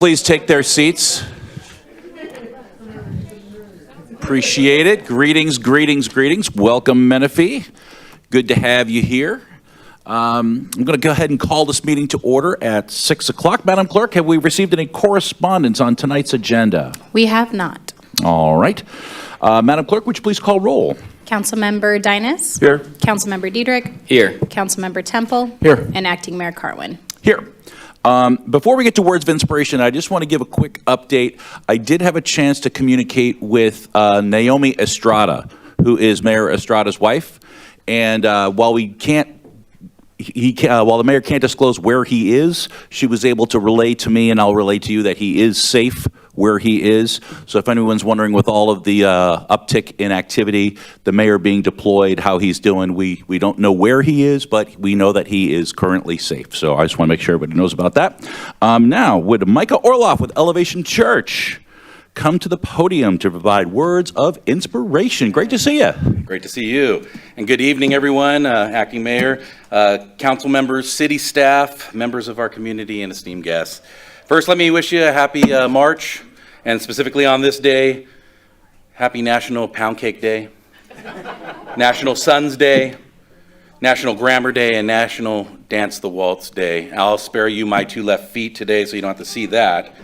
please take their seats? Appreciate it. Greetings, greetings, greetings. Welcome, Menifee. Good to have you here. I'm going to go ahead and call this meeting to order at 6 o'clock. Madam Clerk, have we received any correspondence on tonight's agenda? We have not. All right. Madam Clerk, would you please call roll? Councilmember Dynas. Here. Councilmember Diedrich. Here. Councilmember Temple. Here. And Acting Mayor Carwin. Here. Before we get to words of inspiration, I just want to give a quick update. I did have a chance to communicate with Naomi Estrada, who is Mayor Estrada's wife. And while we can't, while the mayor can't disclose where he is, she was able to relay to me, and I'll relay to you, that he is safe where he is. So if anyone's wondering, with all of the uptick in activity, the mayor being deployed, how he's doing, we don't know where he is, but we know that he is currently safe. So I just want to make sure everybody knows about that. Now, would Micah Orloff with Elevation Church come to the podium to provide words of inspiration? Great to see you. Great to see you. And good evening, everyone, Acting Mayor, council members, city staff, members of our community, and esteemed guests. First, let me wish you a happy March, and specifically on this day, happy National Pound Cake Day, National Sons Day, National Grammar Day, and National Dance the Waltz Day. I'll spare you my two left feet today so you don't have to see that.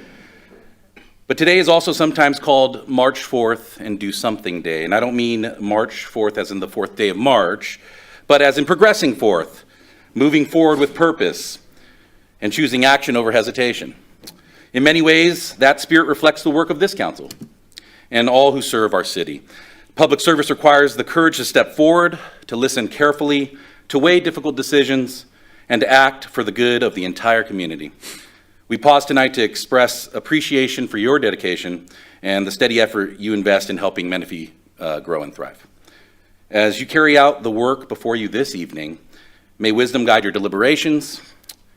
But today is also sometimes called March 4th and Do Something Day. And I don't mean March 4th as in the 4th day of March, but as in progressing forth, moving forward with purpose, and choosing action over hesitation. In many ways, that spirit reflects the work of this council and all who serve our city. Public service requires the courage to step forward, to listen carefully, to weigh difficult decisions, and to act for the good of the entire community. We pause tonight to express appreciation for your dedication and the steady effort you invest in helping Menifee grow and thrive. As you carry out the work before you this evening, may wisdom guide your deliberations,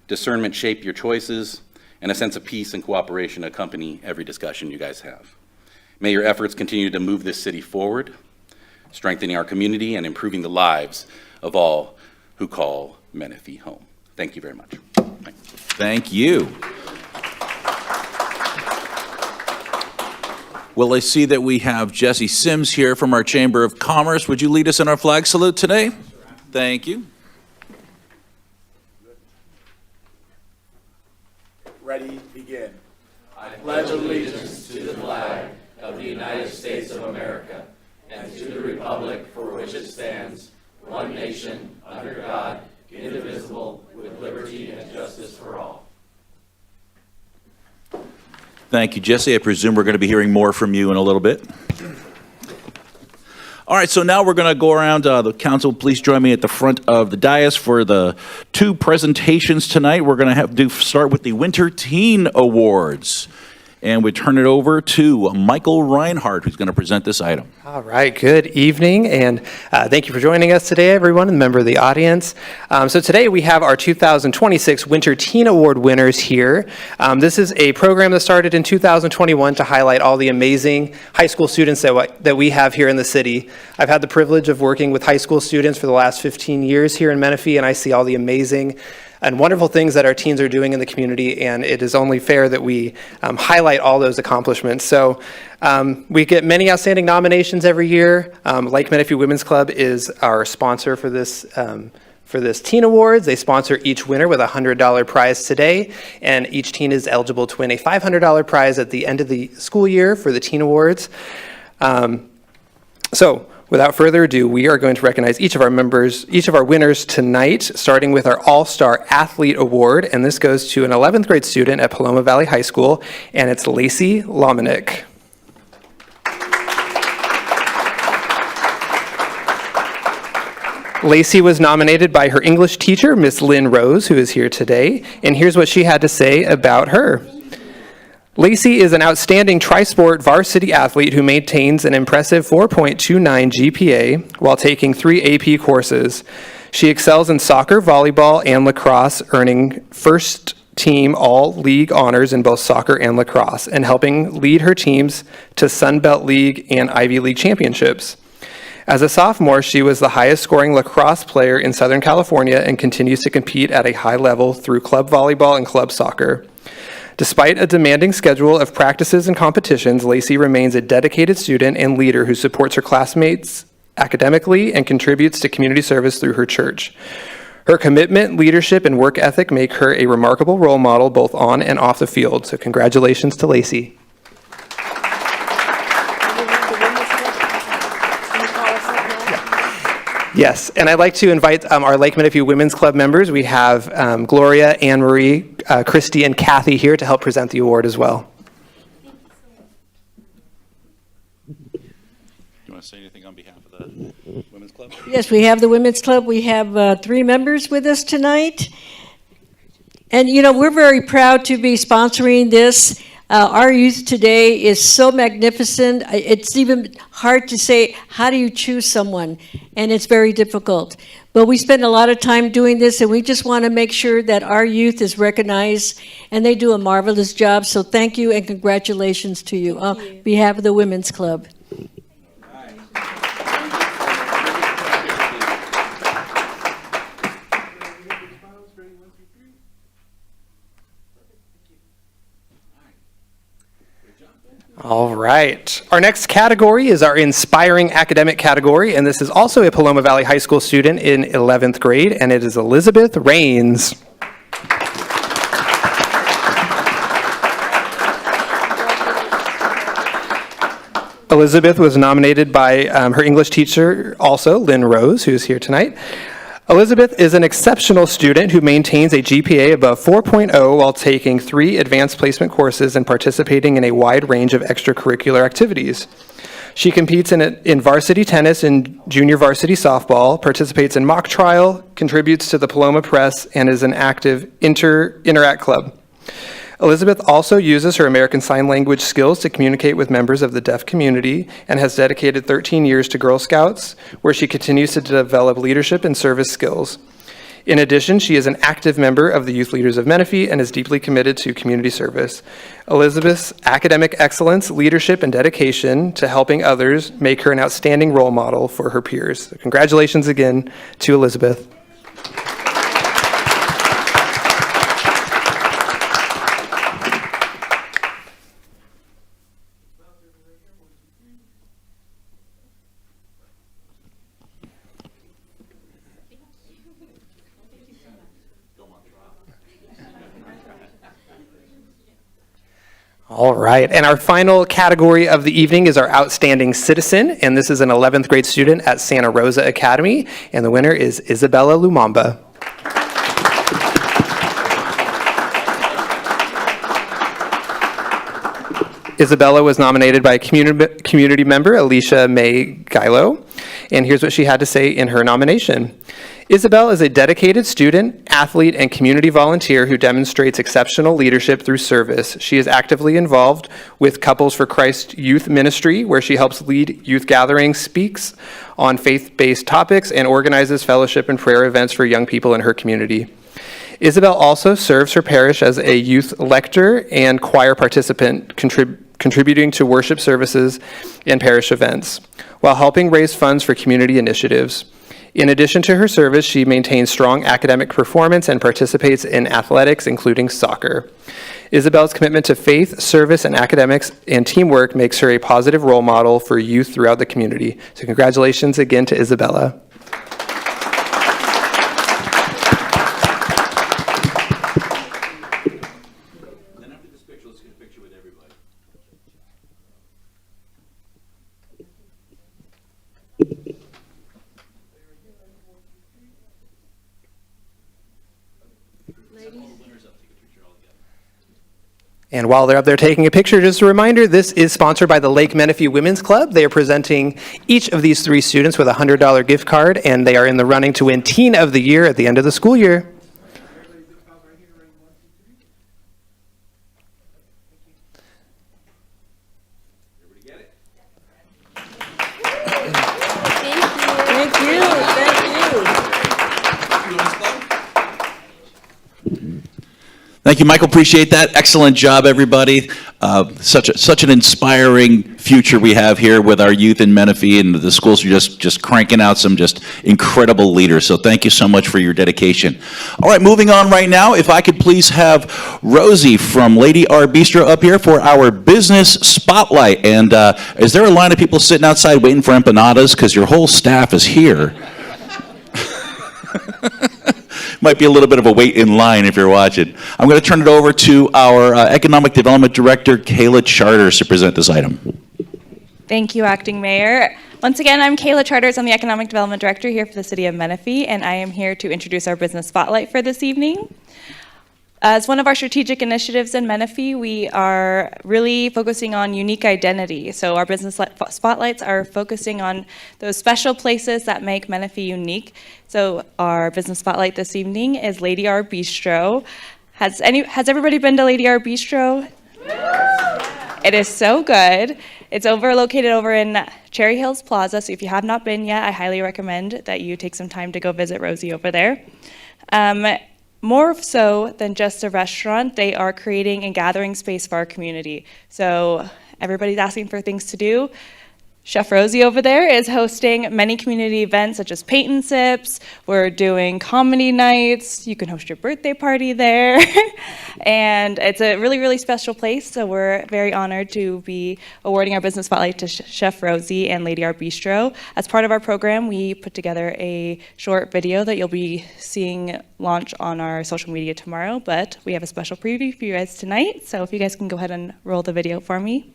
discernment shape your choices, and a sense of peace and cooperation accompany every discussion you guys have. May your efforts continue to move this city forward, strengthening our community and improving the lives of all who call Menifee home. Thank you very much. Thank you. Well, I see that we have Jesse Sims here from our Chamber of Commerce. Would you lead us in our flag salute today? Thank you. Ready, begin. I pledge allegiance to the flag of the United States of America and to the republic for which it stands, one nation, under God, indivisible, with liberty and justice for all. Thank you, Jesse. I presume we're going to be hearing more from you in a little bit. All right, so now we're going to go around the council. Please join me at the front of the dais for the two presentations tonight. We're going to start with the Winter Teen Awards. And we turn it over to Michael Reinhardt, who's going to present this item. All right, good evening, and thank you for joining us today, everyone, and member of the audience. So today we have our 2026 Winter Teen Award winners here. This is a program that started in 2021 to highlight all the amazing high school students that we have here in the city. I've had the privilege of working with high school students for the last 15 years here in Menifee, and I see all the amazing and wonderful things that our teens are doing in the community, and it is only fair that we highlight all those accomplishments. So we get many outstanding nominations every year. Like Menifee Women's Club is our sponsor for this Teen Awards. They sponsor each winner with a $100 prize today, and each teen is eligible to win a $500 prize at the end of the school year for the Teen Awards. So without further ado, we are going to recognize each of our winners tonight, starting with our All-Star Athlete Award, and this goes to an 11th grade student at Paloma Valley High School, and it's Lacey Lominick. Lacey was nominated by her English teacher, Miss Lynn Rose, who is here today, and here's what she had to say about her. Lacey is an outstanding tri-sport varsity athlete who maintains an impressive 4.29 GPA while taking 3 AP courses. She excels in soccer, volleyball, and lacrosse, earning first team all-league honors in both soccer and lacrosse, and helping lead her teams to Sun Belt League and Ivy League championships. As a sophomore, she was the highest scoring lacrosse player in Southern California and continues to compete at a high level through club volleyball and club soccer. Despite a demanding schedule of practices and competitions, Lacey remains a dedicated student and leader who supports her classmates academically and contributes to community service through her church. Her commitment, leadership, and work ethic make her a remarkable role model both on and off the field. So congratulations to Lacey. Yes, and I'd like to invite our Lake Menifee Women's Club members. We have Gloria, Anne Marie, Christy, and Kathy here to help present the award as well. Do you want to say anything on behalf of the Women's Club? Yes, we have the Women's Club. We have 3 members with us tonight. And, you know, we're very proud to be sponsoring this. Our youth today is so magnificent. It's even hard to say, how do you choose someone? And it's very difficult. But we spend a lot of time doing this, and we just want to make sure that our youth is recognized, and they do a marvelous job. So thank you and congratulations to you on behalf of the Women's Club. All right. Our next category is our Inspiring Academic category, and this is also a Paloma Valley High School student in 11th grade, and it is Elizabeth Rains. Elizabeth was nominated by her English teacher, also, Lynn Rose, who is here tonight. Elizabeth is an exceptional student who maintains a GPA above 4.0 while taking 3 advanced placement courses and participating in a wide range of extracurricular activities. She competes in varsity tennis and junior varsity softball, participates in mock trial, contributes to the Paloma Press, and is an active Interact Club. Elizabeth also uses her American Sign Language skills to communicate with members of the deaf community and has dedicated 13 years to Girl Scouts, where she continues to develop leadership and service skills. In addition, she is an active member of the Youth Leaders of Menifee and is deeply committed to community service. Elizabeth's academic excellence, leadership, and dedication to helping others make her an outstanding role model for her peers. So congratulations again to Elizabeth. All right, and our final category of the evening is our Outstanding Citizen, and this is an 11th grade student at Santa Rosa Academy, and the winner is Isabella Lumumba. Isabella was nominated by community member Alicia May Gilo, and here's what she had to say in her nomination. Isabel is a dedicated student, athlete, and community volunteer who demonstrates exceptional leadership through service. She is actively involved with Couples for Christ Youth Ministry, where she helps lead youth gatherings, speaks on faith-based topics, and organizes fellowship and prayer events for young people in her community. Isabel also serves her parish as a youth lector and choir participant, contributing to worship services and parish events, while helping raise funds for community initiatives. In addition to her service, she maintains strong academic performance and participates in athletics, including soccer. Isabel's commitment to faith, service, and academics and teamwork makes her a positive role model for youth throughout the community. So congratulations again to Isabella. Then after this picture, let's get a picture with everybody. And while they're up there taking a picture, just a reminder, this is sponsored by the Lake Menifee Women's Club. They are presenting each of these 3 students with a $100 gift card, and they are in the running to win Teen of the Year at the end of the school year. Thank you. Thank you, Michael. Appreciate that. Excellent job, everybody. Such an inspiring future we have here with our youth in Menifee, and the schools are just cranking out some just incredible leaders. So thank you so much for your dedication. All right, moving on right now, if I could please have Rosie from Lady R Bistro up here for our business spotlight. And is there a line of people sitting outside waiting for empanadas? Because your whole staff is here. Might be a little bit of a wait in line if you're watching. I'm going to turn it over to our Economic Development Director, Kayla Charters, to present this item. Thank you, Acting Mayor. Once again, I'm Kayla Charters. I'm the Economic Development Director here for the City of Menifee, and I am here to introduce our Business Spotlight for this evening. As one of our strategic initiatives in Menifee, we are really focusing on unique identity. So our business spotlights are focusing on those special places that make Menifee unique. So our business spotlight this evening is Lady R Bistro. Has everybody been to Lady R Bistro? It is so good. It's located over in Cherry Hills Plaza. So if you have not been yet, I highly recommend that you take some time to go visit Rosie over there. More so than just a restaurant, they are creating and gathering space for our community. So everybody's asking for things to do. Chef Rosie over there is hosting many community events such as Paint and Sips. We're doing comedy nights. You can host your birthday party there. And it's a really, really special place. So we're very honored to be awarding our business spotlight to Chef Rosie and Lady R Bistro. As part of our program, we put together a short video that you'll be seeing launch on our social media tomorrow. But we have a special preview for you guys tonight. So if you guys can go ahead and roll the video for me.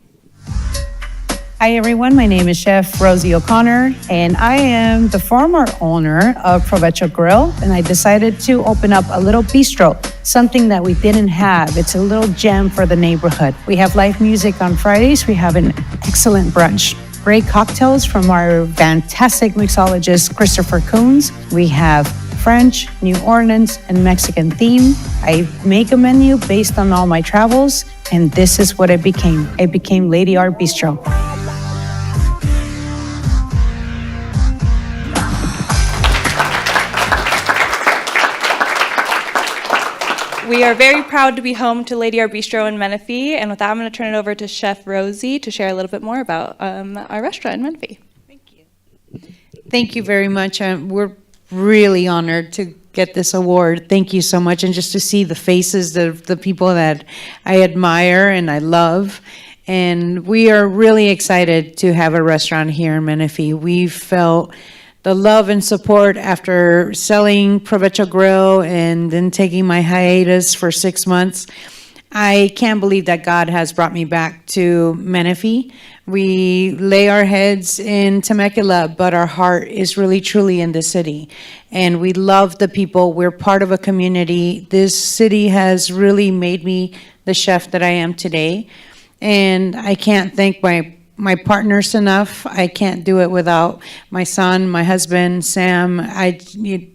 Hi everyone, my name is Chef Rosie O'Connor and I am the former owner of Provecho Grill, and I decided to open up a little bistro, something that we didn't have. It's a little gem for the neighborhood. We have live music on Fridays, we have an excellent brunch. Great cocktails from our fantastic mixologist Christopher Coons. We have French, New Orleans, and Mexican theme. I make a menu based on all my travels, and this is what it became. It became Lady R Bistro. We are very proud to be home to Lady R Bistro in Menifee, and with that, I'm going to turn it over to Chef Rosie to share a little bit more about our restaurant in Menifee. Thank you very much. We're really honored to get this award. Thank you so much. And just to see the faces of the people that I admire and I love. And we are really excited to have a restaurant here in Menifee. We've felt the love and support after selling Provecho Grill and then taking my hiatus for 6 months. I can't believe that God has brought me back to Menifee. We lay our heads in Temecula, but our heart is really truly in the city. And we love the people. We're part of a community. This city has really made me the chef that I am today. And I can't thank my partners enough. I can't do it without my son, my husband, Sam.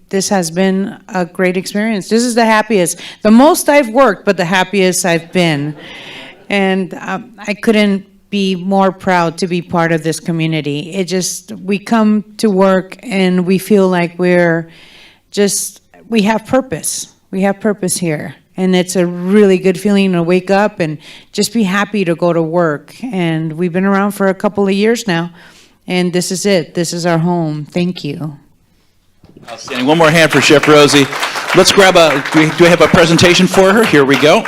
This has been a great experience. This is the happiest, the most I've worked, but the happiest I've been. And I couldn't be more proud to be part of this community. We come to work and we feel like we have purpose. We have purpose here. And it's a really good feeling to wake up and just be happy to go to work. And we've been around for a couple of years now. And this is it. This is our home. Thank you. Outstanding. One more hand for Chef Rosie. Let's grab do we have a presentation for her? Here we go.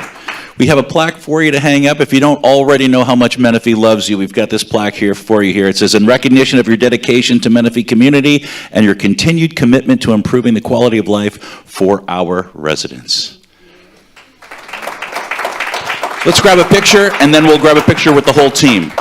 We have a plaque for you to hang up. If you don't already know how much Menifee loves you, we've got this plaque here for you here. It says, in recognition of your dedication to Menifee community and your continued commitment to improving the quality of life for our residents. Let's grab a picture, and then we'll grab a picture with the whole team.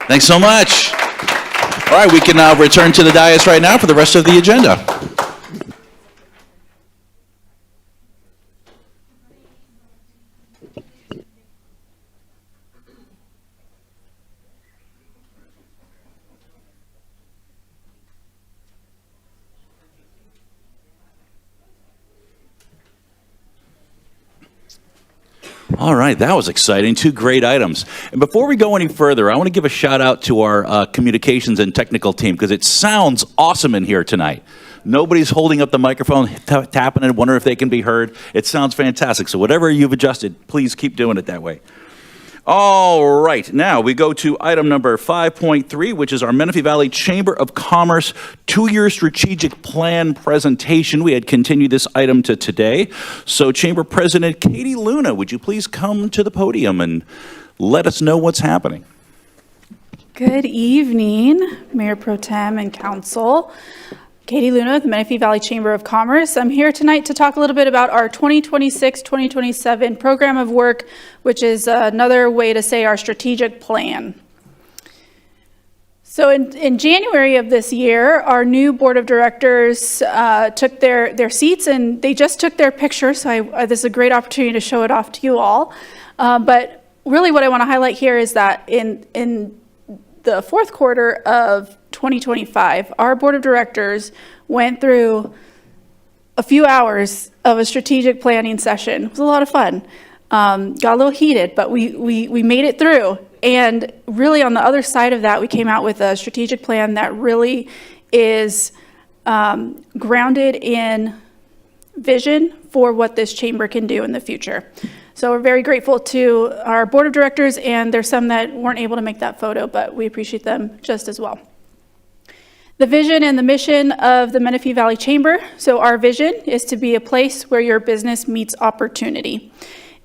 Thanks so much. All right, we can now return to the dais right now for the rest of the agenda. All right, that was exciting. Two great items. And before we go any further, I want to give a shout out to our communications and technical team because it sounds awesome in here tonight. Nobody's holding up the microphone, tapping it, wondering if they can be heard. It sounds fantastic. So whatever you've adjusted, please keep doing it that way. All right, now we go to item number 5.3, which is our Menifee Valley Chamber of Commerce 2-year strategic plan presentation. We had continued this item to today. So Chamber President Katie Luna, would you please come to the podium and let us know what's happening? Good evening, Mayor Pro Tem and Council. Katie Luna with the Menifee Valley Chamber of Commerce. I'm here tonight to talk a little bit about our 2026-2027 program of work, which is another way to say our strategic plan. So in January of this year, our new board of directors took their seats and they just took their picture. So this is a great opportunity to show it off to you all. But really what I want to highlight here is that in the fourth quarter of 2025, our board of directors went through a few hours of a strategic planning session. It was a lot of fun. Got a little heated, but we made it through. And really on the other side of that, we came out with a strategic plan that really is grounded in vision for what this chamber can do in the future. So we're very grateful to our board of directors, and there's some that weren't able to make that photo, but we appreciate them just as well. The vision and the mission of the Menifee Valley Chamber. So our vision is to be a place where your business meets opportunity.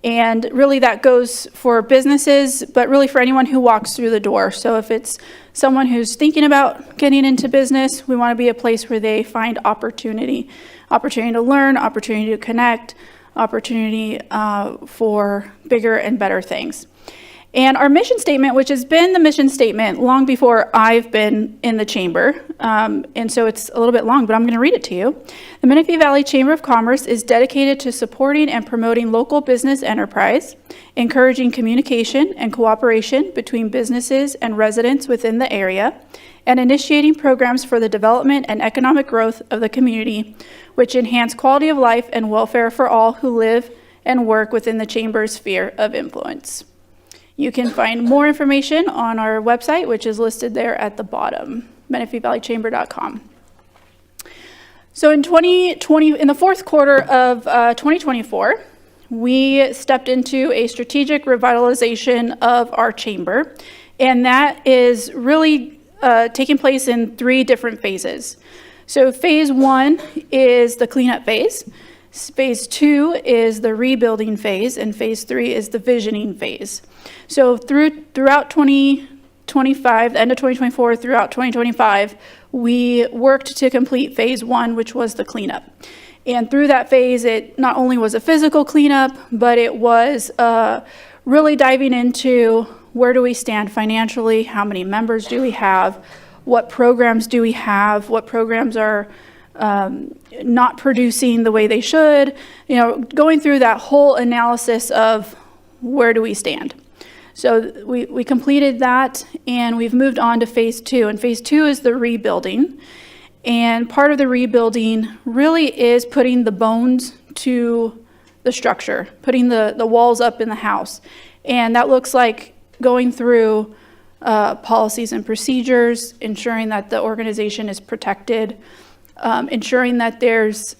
And really that goes for businesses, but really for anyone who walks through the door. So if it's someone who's thinking about getting into business, we want to be a place where they find opportunity. Opportunity to learn, opportunity to connect, opportunity for bigger and better things. And our mission statement, which has been the mission statement long before I've been in the chamber, and so it's a little bit long, but I'm going to read it to you. The Menifee Valley Chamber of Commerce is dedicated to supporting and promoting local business enterprise, encouraging communication and cooperation between businesses and residents within the area, and initiating programs for the development and economic growth of the community, which enhance quality of life and welfare for all who live and work within the chamber's sphere of influence. You can find more information on our website, which is listed there at the bottom, menifeevalleychamber.com. So in the fourth quarter of 2024, we stepped into a strategic revitalization of our chamber, and that is really taking place in 3 different phases. So phase 1 is the cleanup phase. Phase 2 is the rebuilding phase, and phase 3 is the visioning phase. So throughout 2025, the end of 2024, throughout 2025, we worked to complete phase 1, which was the cleanup. And through that phase, it not only was a physical cleanup, but it was really diving into where do we stand financially, how many members do we have, what programs do we have, what programs are not producing the way they should, going through that whole analysis of where do we stand. So we completed that, and we've moved on to phase 2, and phase 2 is the rebuilding. And part of the rebuilding really is putting the bones to the structure, putting the walls up in the house. And that looks like going through policies and procedures, ensuring that the organization is protected, ensuring that there's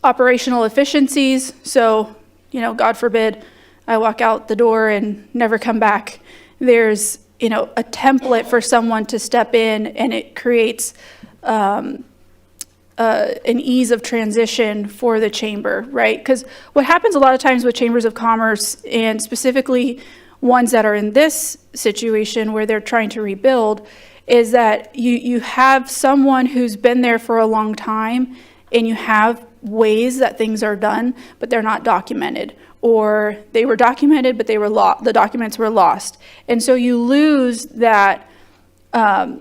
operational efficiencies. So, God forbid I walk out the door and never come back. There's, a template for someone to step in, and it creates an ease of transition for the chamber, right? Because what happens a lot of times with chambers of commerce, and specifically ones that are in this situation where they're trying to rebuild, is that you have someone who's been there for a long time, and you have ways that things are done, but they're not documented, or they were documented, but the documents were lost. And so you lose that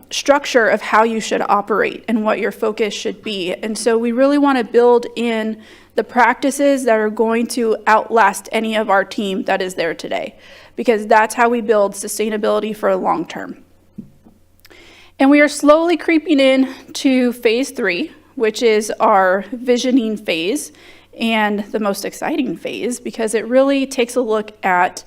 structure of how you should operate and what your focus should be. And so we really want to build in the practices that are going to outlast any of our team that is there today, because that's how we build sustainability for a long term. And we are slowly creeping in to phase 3, which is our visioning phase. and the most exciting phase, because it really takes a look at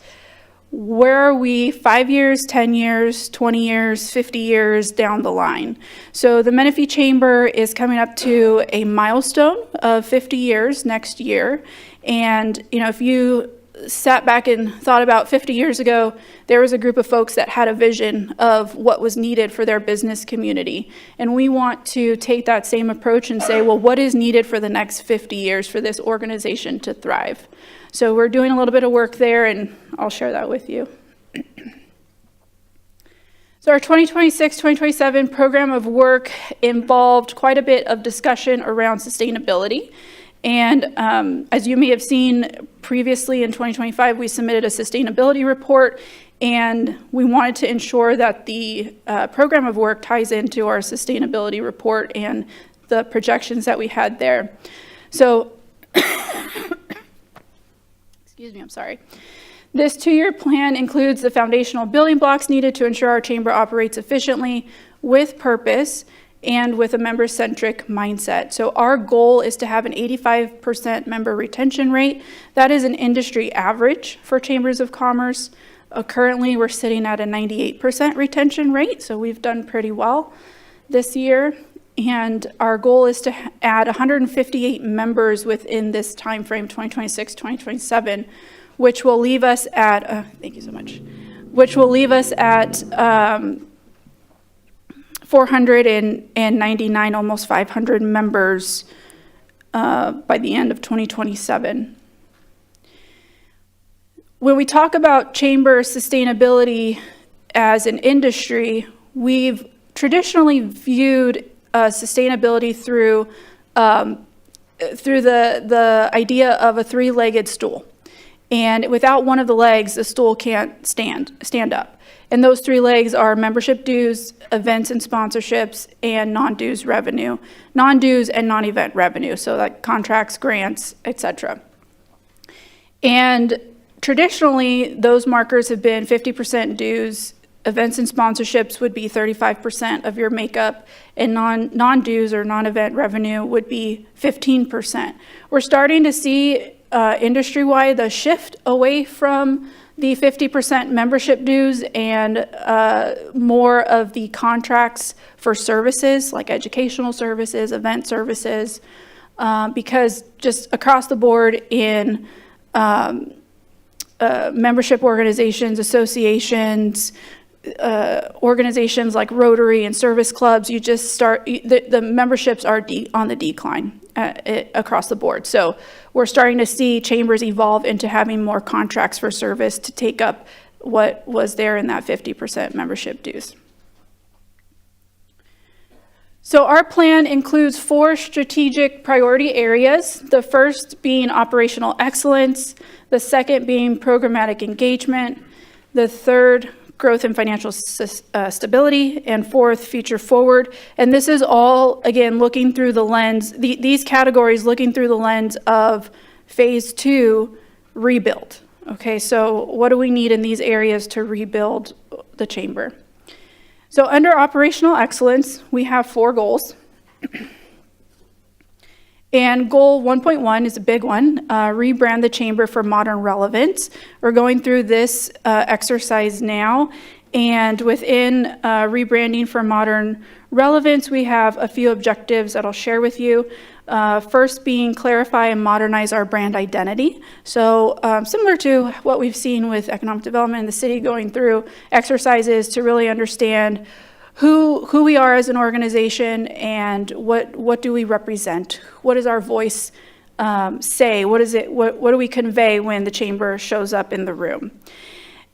where are we 5 years, 10 years, 20 years, 50 years down the line. So the Menifee Chamber is coming up to a milestone of 50 years next year. And, you know, if you sat back and thought about 50 years ago, there was a group of folks that had a vision of what was needed for their business community. And we want to take that same approach and say, well, what is needed for the next 50 years for this organization to thrive? So we're doing a little bit of work there, and I'll share that with you. So our 2026-2027 program of work involved quite a bit of discussion around sustainability. And as you may have seen previously in 2025, we submitted a sustainability report, and we wanted to ensure that the program of work ties into our sustainability report and the projections that we had there. So, excuse me, I'm sorry. This 2-year plan includes the foundational building blocks needed to ensure our chamber operates efficiently, with purpose, and with a member-centric mindset. So our goal is to have an 85% member retention rate. That is an industry average for chambers of commerce. Currently, we're sitting at a 98% retention rate, so we've done pretty well this year. And our goal is to add 158 members within this time frame, 2026, 2027, which will leave us at, thank you so much, which will leave us at 499, almost 500 members by the end of 2027. When we talk about chamber sustainability as an industry, we've traditionally viewed sustainability through the idea of a three-legged stool. And without one of the legs, the stool can't stand up. And those three legs are membership dues, events and sponsorships, and non-dues revenue. Non-dues and non-event revenue, so like contracts, grants, etc. And traditionally, those markers have been 50% dues, events and sponsorships would be 35% of your makeup, and non-dues or non-event revenue would be 15%. We're starting to see industry-wide the shift away from the 50% membership dues and more of the contracts for services like educational services, event services, because just across the board in membership organizations, associations, organizations like Rotary and service clubs, you just start, the memberships are on the decline across the board. So we're starting to see chambers evolve into having more contracts for service to take up what was there in that 50% membership dues. So our plan includes 4 strategic priority areas, the first being operational excellence, the second being programmatic engagement, the third growth and financial stability, and fourth, future forward. And this is all, again, looking through the lens, these categories looking through the lens of phase 2, rebuild. Okay, so what do we need in these areas to rebuild the chamber? So under operational excellence, we have 4 goals. And goal 1.1 is a big one, rebrand the chamber for modern relevance. We're going through this exercise now, and within rebranding for modern relevance, we have a few objectives that I'll share with you. First being clarify and modernize our brand identity. So similar to what we've seen with economic development in the city, going through exercises to really understand who we are as an organization and what do we represent? What does our voice say? What do we convey when the chamber shows up in the room?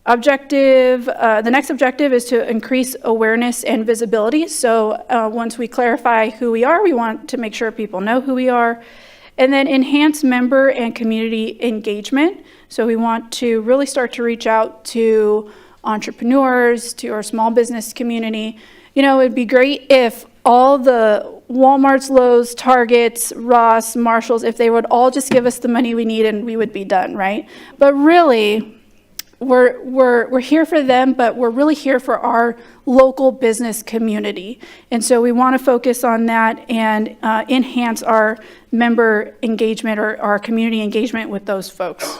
The next objective is to increase awareness and visibility. So once we clarify who we are, we want to make sure people know who we are. And then enhance member and community engagement. So we want to really start to reach out to entrepreneurs, to our small business community. You know, it'd be great if all the Walmarts, Lowe's, Targets, Ross, Marshalls, if they would all just give us the money we need and we would be done, right? But really, we're here for them, but we're really here for our local business community. And so we want to focus on that and enhance our member engagement or our community engagement with those folks.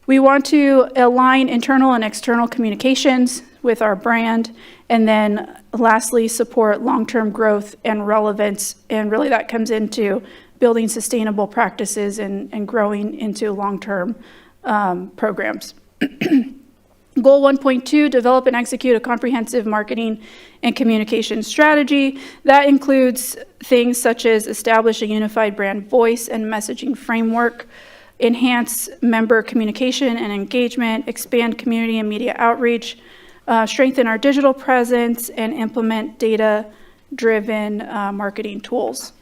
We want to align internal and external communications with our brand, and then lastly, support long-term growth and relevance. And really that comes into building sustainable practices and growing into long-term programs. Goal 1.2, develop and execute a comprehensive marketing and communication strategy. That includes things such as establish a unified brand voice and messaging framework, enhance member communication and engagement, expand community and media outreach, strengthen our digital presence, and implement data-driven marketing tools.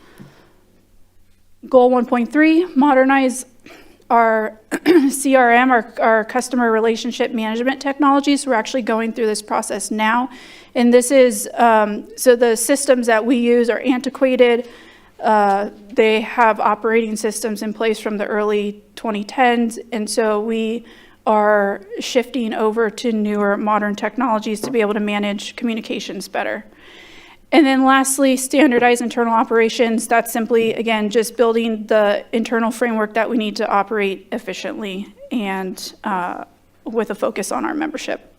Goal 1.3, modernize our CRM, our customer relationship management technologies. We're actually going through this process now. And this is, so the systems that we use are antiquated. They have operating systems in place from the early 2010s. And so we are shifting over to newer modern technologies to be able to manage communications better. And then lastly, standardize internal operations. That's simply, again, just building the internal framework that we need to operate efficiently and with a focus on our membership.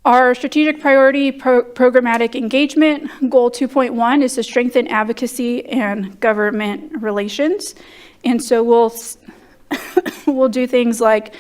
Our strategic priority, programmatic engagement, goal 2.1 is to strengthen advocacy and government relations. And so we'll do things like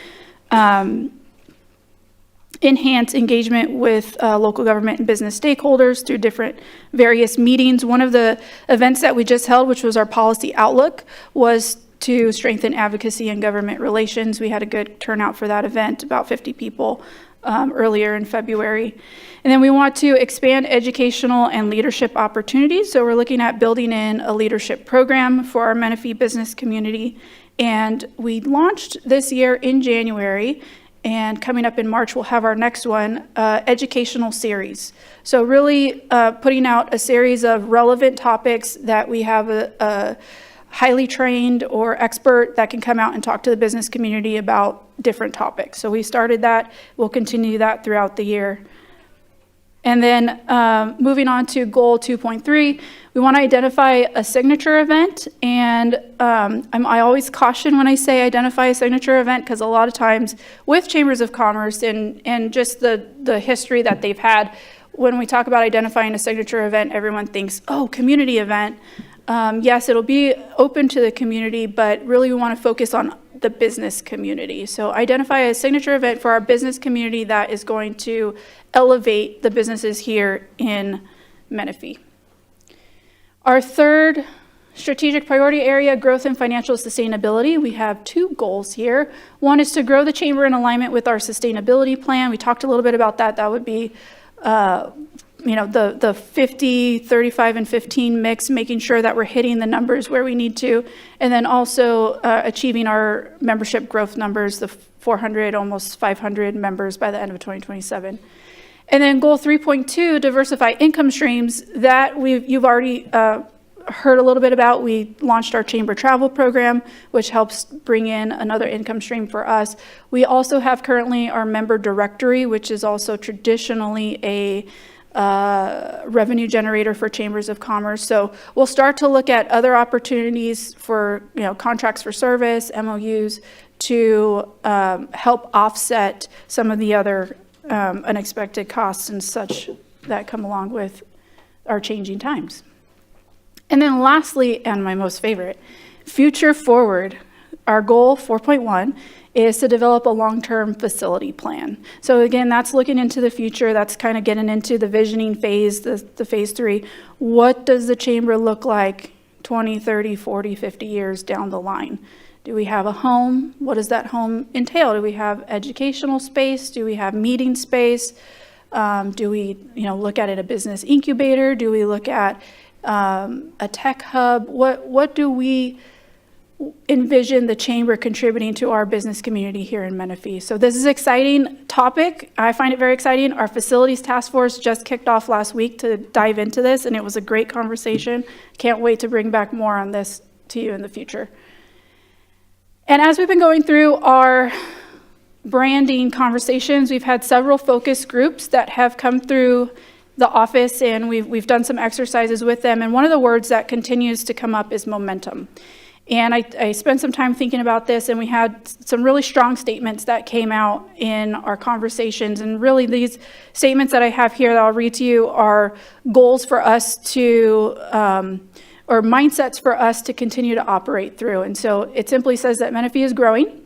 enhance engagement with local government and business stakeholders through different various meetings. One of the events that we just held, which was our policy outlook, was to strengthen advocacy and government relations. We had a good turnout for that event, about 50 people earlier in February. And then we want to expand educational and leadership opportunities. So we're looking at building in a leadership program for our Menifee business community. And we launched this year in January. And coming up in March, we'll have our next one, educational series. So really putting out a series of relevant topics that we have a highly trained or expert that can come out and talk to the business community about different topics. So we started that. We'll continue that throughout the year. And then moving on to goal 2.3, we want to identify a signature event. And I always caution when I say identify a signature event, because a lot of times with chambers of commerce and just the history that they've had, when we talk about identifying a signature event, everyone thinks, oh, community event. Yes, it'll be open to the community, but really we want to focus on the business community. So identify a signature event for our business community that is going to elevate the businesses here in Menifee. Our third strategic priority area, growth and financial sustainability. We have two goals here. One is to grow the chamber in alignment with our sustainability plan. We talked a little bit about that. That would be the 50, 35, and 15 mix, making sure that we're hitting the numbers where we need to, and then also achieving our membership growth numbers, the 400, almost 500 members by the end of 2027. And then goal 3.2, diversify income streams, that you've already heard a little bit about. We launched our chamber travel program, which helps bring in another income stream for us. We also have currently our member directory, which is also traditionally a revenue generator for chambers of commerce. So we'll start to look at other opportunities for contracts for service, MOUs, to help offset some of the other unexpected costs and such that come along with our changing times. And then lastly, and my most favorite, future forward. Our goal 4.1 is to develop a long-term facility plan. So again, that's looking into the future. That's kind of getting into the visioning phase, the phase 3. What does the chamber look like 20, 30, 40, 50 years down the line? Do we have a home? What does that home entail? Do we have educational space? Do we have meeting space? Do we look at it a business incubator? Do we look at a tech hub? What do we envision the chamber contributing to our business community here in Menifee? So this is an exciting topic. I find it very exciting. Our facilities task force just kicked off last week to dive into this, and it was a great conversation. Can't wait to bring back more on this to you in the future. And as we've been going through our branding conversations. We've had several focus groups that have come through the office, and we've done some exercises with them. And one of the words that continues to come up is momentum. And I spent some time thinking about this, and we had some really strong statements that came out in our conversations. And really, these statements that I have here that I'll read to you are goals for us to, or mindsets for us to continue to operate through. And so it simply says that Menifee is growing,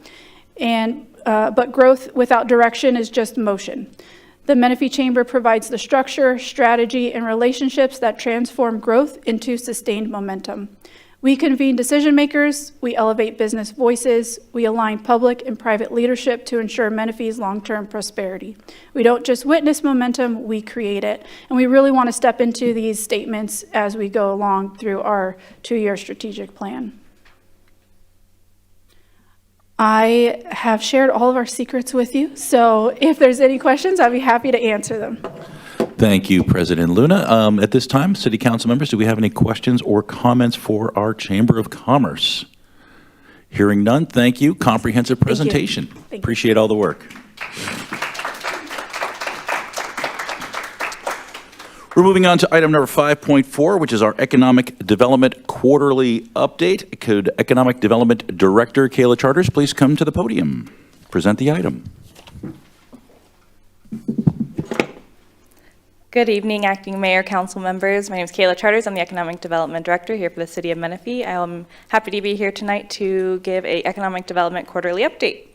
but growth without direction is just motion. The Menifee Chamber provides the structure, strategy, and relationships that transform growth into sustained momentum. We convene decision makers, we elevate business voices, we align public and private leadership to ensure Menifee's long-term prosperity. We don't just witness momentum, we create it. And we really want to step into these statements as we go along through our 2-year strategic plan. I have shared all of our secrets with you, so if there's any questions, I'd be happy to answer them. Thank you, President Luna. At this time, City Council members, do we have any questions or comments for our Chamber of Commerce? Hearing none, thank you. Comprehensive presentation. Thank you. Appreciate all the work. We're moving on to item number 5.4, which is our Economic Development Quarterly Update. Could Economic Development Director Kayla Charters please come to the podium, present the item. Good evening, Acting Mayor, Council members. My name is Kayla Charters. I'm the Economic Development Director here for the City of Menifee. I am happy to be here tonight to give an Economic Development Quarterly Update.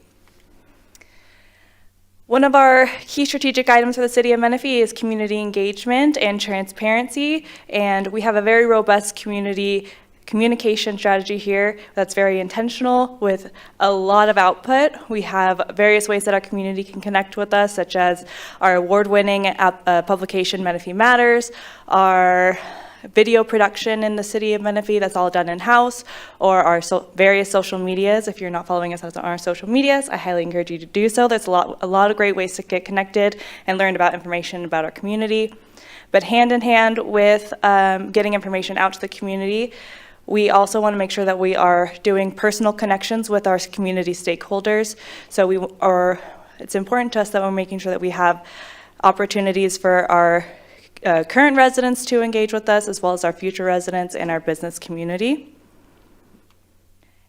One of our key strategic items for the City of Menifee is community engagement and transparency, and we have a very robust communication strategy here that's very intentional with a lot of output. We have various ways that our community can connect with us, such as our award-winning publication Menifee Matters, our video production in the City of Menifee that's all done in-house, or our various social medias. If you're not following us on our social medias, I highly encourage you to do so. There's a lot of great ways to get connected and learn about information about our community. But hand in hand with getting information out to the community, we also want to make sure that we are doing personal connections with our community stakeholders. So it's important to us that we're making sure that we have opportunities for our current residents to engage with us, as well as our future residents and our business community.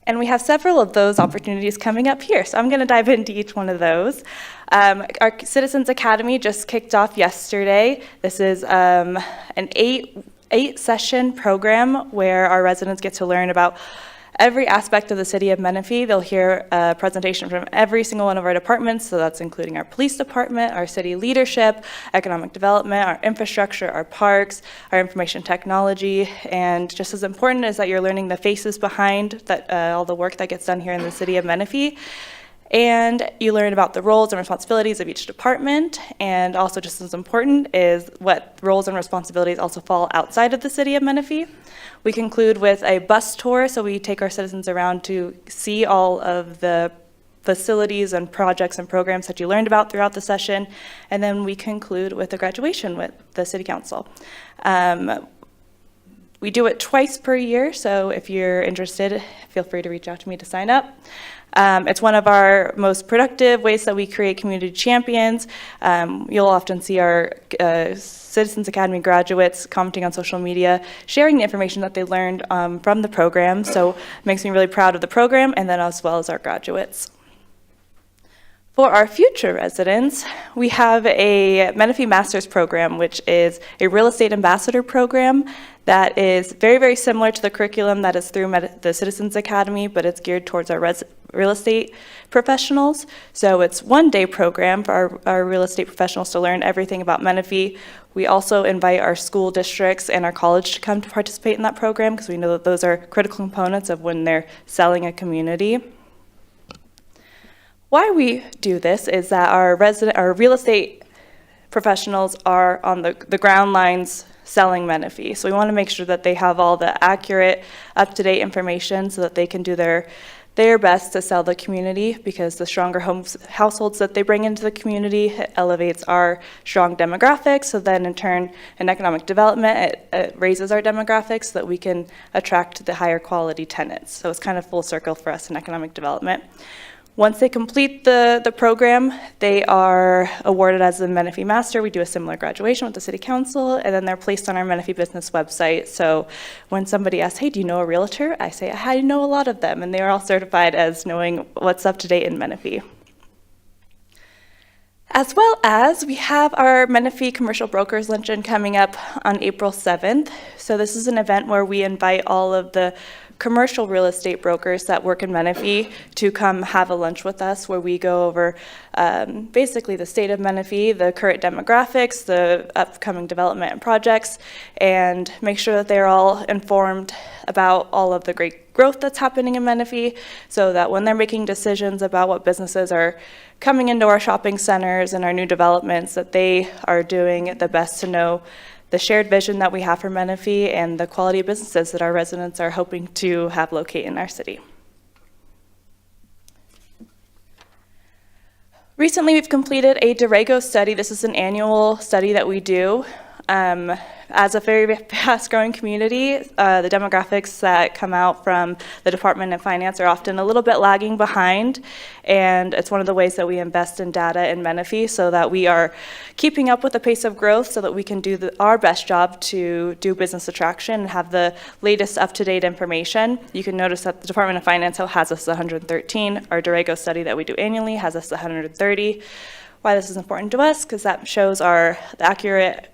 And we have several of those opportunities coming up here, so I'm going to dive into each one of those. Our Citizens Academy just kicked off yesterday. This is an eight-session program where our residents get to learn about every aspect of the City of Menifee. They'll hear a presentation from every single one of our departments, so that's including our police department, our city leadership, economic development, our infrastructure, our parks, our information technology, and just as important is that you're learning the faces behind all the work that gets done here in the City of Menifee. And you learn about the roles and responsibilities of each department, and also just as important is what roles and responsibilities also fall outside of the City of Menifee. We conclude with a bus tour, so we take our citizens around to see all of the facilities and projects and programs that you learned about throughout the session, and then we conclude with a graduation with the City Council. We do it twice per year, so if you're interested, feel free to reach out to me to sign up. It's one of our most productive ways that we create community champions. You'll often see our Citizens Academy graduates commenting on social media, sharing the information that they learned from the program. So it makes me really proud of the program, and then as well as our graduates. For our future residents, we have a Menifee Masters program, which is a real estate ambassador program that is very, very similar to the curriculum that is through the Citizens Academy, but it's geared towards our real estate professionals. So it's one-day program for our real estate professionals to learn everything about Menifee. We also invite our school districts and our college to come to participate in that program because we know that those are critical components of when they're selling a community. Why we do this is that our real estate professionals are on the ground lines selling Menifee. So we want to make sure that they have all the accurate, up-to-date information so that they can do their best to sell the community, because the stronger households that they bring into the community elevates our strong demographics. So then in turn, in economic development, it raises our demographics so that we can attract the higher quality tenants. So it's kind of full circle for us in economic development. Once they complete the program, they are awarded as a Menifee Master. We do a similar graduation with the City Council, and then they're placed on our Menifee Business website. So when somebody asks, hey, do you know a realtor? I say, I know a lot of them, and they are all certified as knowing what's up to date in Menifee. As well as we have our Menifee Commercial Brokers Luncheon coming up on April 7th. So this is an event where we invite all of the commercial real estate brokers that work in Menifee to come have a lunch with us, where we go over basically the state of Menifee, the current demographics, the upcoming development and projects, and make sure that they're all informed about all of the great growth that's happening in Menifee, so that when they're making decisions about what businesses are coming into our shopping centers and our new developments, that they are doing the best to know the shared vision that we have for Menifee and the quality of businesses that our residents are hoping to have locate in our city. Recently, we've completed a Dorego study. This is an annual study that we do. As a very fast-growing community, the demographics that come out from the Department of Finance are often a little bit lagging behind, and it's one of the ways that we invest in data in Menifee so that we are keeping up with the pace of growth so that we can do our best job to do business attraction and have the latest up-to-date information. You can notice that the Department of Finance has us 113. Our Dorego study that we do annually has us 130. Why this is important to us, because that shows the accurate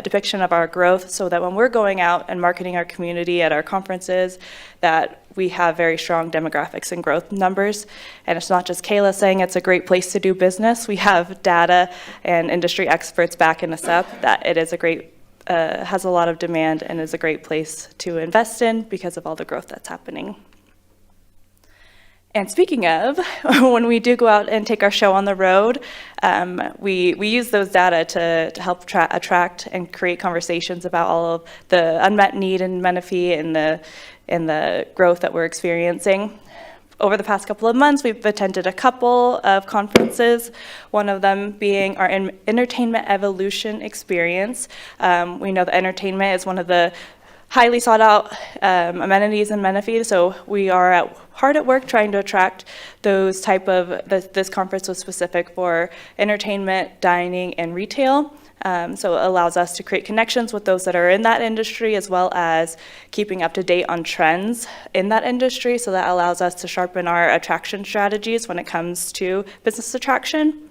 depiction of our growth, so that when we're going out and marketing our community at our conferences, that we have very strong demographics and growth numbers. And it's not just Kayla saying it's a great place to do business. We have data and industry experts backing us up that it is a great, has a lot of demand and is a great place to invest in because of all the growth that's happening. And speaking of, when we do go out and take our show on the road, we use those data to help attract and create conversations about all of the unmet need in Menifee and the growth that we're experiencing. Over the past couple of months, we've attended a couple of conferences, one of them being our Entertainment Evolution experience. We know that entertainment is one of the highly sought out amenities in Menifee, so we are hard at work trying to attract those type of, this conference was specific for entertainment, dining, and retail. So it allows us to create connections with those that are in that industry, as well as keeping up to date on trends in that industry. So that allows us to sharpen our attraction strategies when it comes to business attraction.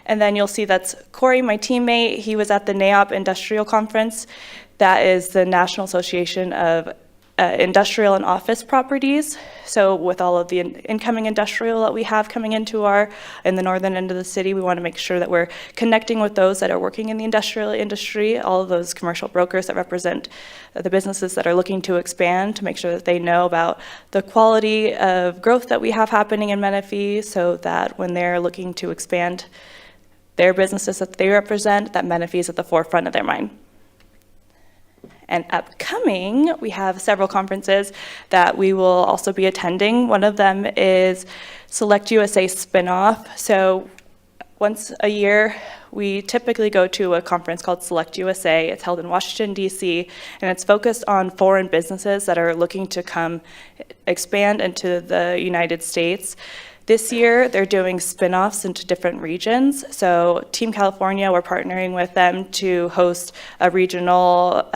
And then you'll see that's Corey, my teammate. He was at the NAIOP Industrial Conference. That is the National Association of Industrial and Office Properties. So with all of the incoming industrial that we have coming in the northern end of the city, we want to make sure that we're connecting with those that are working in the industrial industry, all of those commercial brokers that represent the businesses that are looking to expand, to make sure that they know about the quality of growth that we have happening in Menifee, so that when they're looking to expand their businesses that they represent, that Menifee is at the forefront of their mind. And upcoming, we have several conferences that we will also be attending. One of them is Select USA Spinoff. So once a year, we typically go to a conference called Select USA. It's held in Washington, D.C., and it's focused on foreign businesses that are looking to come expand into the United States. This year, they're doing spin-offs into different regions. So Team California, we're partnering with them to host a regional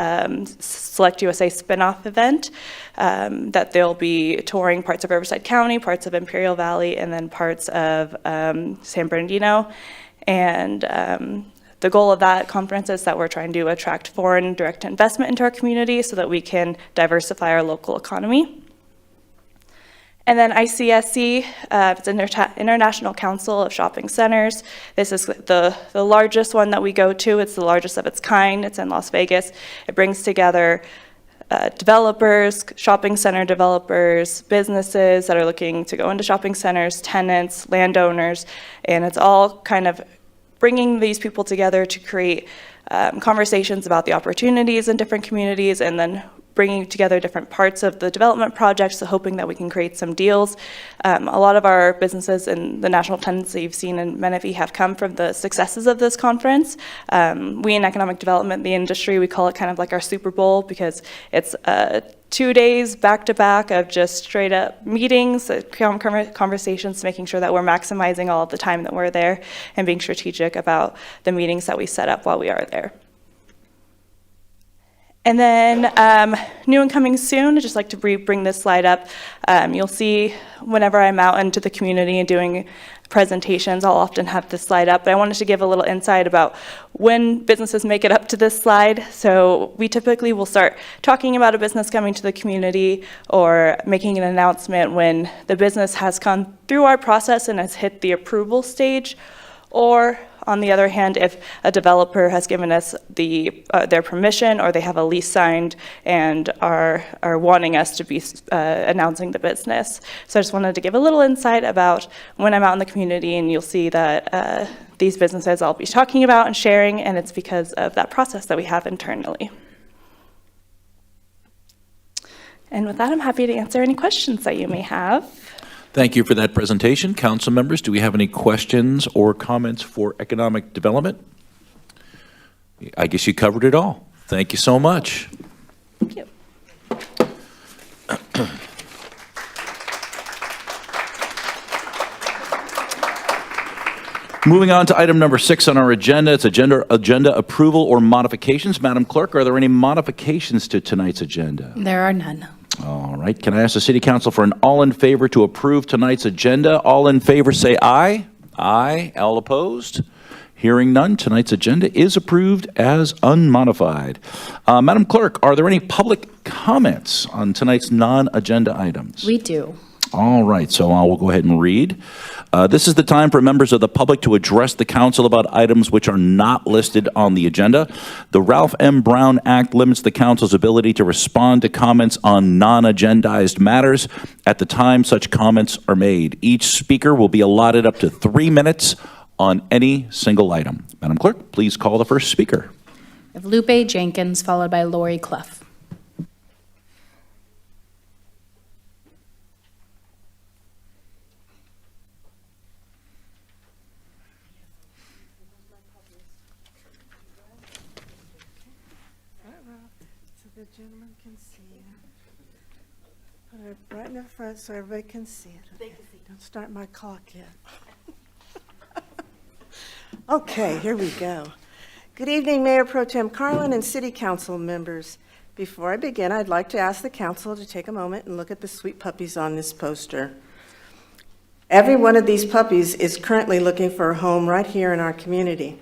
Select USA spin-off event that they'll be touring parts of Riverside County, parts of Imperial Valley, and then parts of San Bernardino. And the goal of that conference is that we're trying to attract foreign direct investment into our community so that we can diversify our local economy. And then ICSC, it's International Council of Shopping Centers. This is the largest one that we go to. It's the largest of its kind. It's in Las Vegas. It brings together developers, shopping center developers, businesses that are looking to go into shopping centers, tenants, landowners, and it's all kind of bringing these people together to create conversations about the opportunities in different communities, and then bringing together different parts of the development project, so hoping that we can create some deals. A lot of our businesses and the national attendance that you've seen in Menifee have come from the successes of this conference. We in economic development, the industry, we call it kind of like our Super Bowl, because it's 2 days back-to-back of just straight-up meetings, conversations, making sure that we're maximizing all of the time that we're there and being strategic about the meetings that we set up while we are there. And then new and coming soon, I'd just like to bring this slide up. You'll see whenever I'm out into the community and doing presentations, I'll often have this slide up, but I wanted to give a little insight about when businesses make it up to this slide. So we typically will start talking about a business coming to the community or making an announcement when the business has gone through our process and has hit the approval stage, or on the other hand, if a developer has given us their permission or they have a lease signed and are wanting us to be announcing the business. So I just wanted to give a little insight about when I'm out in the community, and you'll see that these businesses I'll be talking about and sharing, and it's because of that process that we have internally. And with that, I'm happy to answer any questions that you may have. Thank you for that presentation. Council members, do we have any questions or comments for economic development? I guess you covered it all. Thank you so much. Thank you. Moving on to item number 6 on our agenda, it's agenda approval or modifications. Madam Clerk, are there any modifications to tonight's agenda? There are none. All right, can I ask the City Council for an all in favor to approve tonight's agenda? All in favor say aye. Aye. All opposed? Hearing none, tonight's agenda is approved as unmodified. Madam Clerk, are there any public comments on tonight's non-agenda items? We do. All right, so I will go ahead and read. This is the time for members of the public to address the council about items which are not listed on the agenda. The Ralph M. Brown Act limits the council's ability to respond to comments on non-agendized matters at the time such comments are made. Each speaker will be allotted up to 3 minutes on any single item. Madam Clerk, please call the first speaker. We have Lupe Jenkins, followed by Lori Clough. The gentleman can see it. Put it right in the front so everybody can see it. Don't start my clock yet. Okay, here we go. Good evening, Mayor Pro Tem Carlin and City Council members. Before I begin, I'd like to ask the council to take a moment and look at the sweet puppies on this poster. Every one of these puppies is currently looking for a home right here in our community.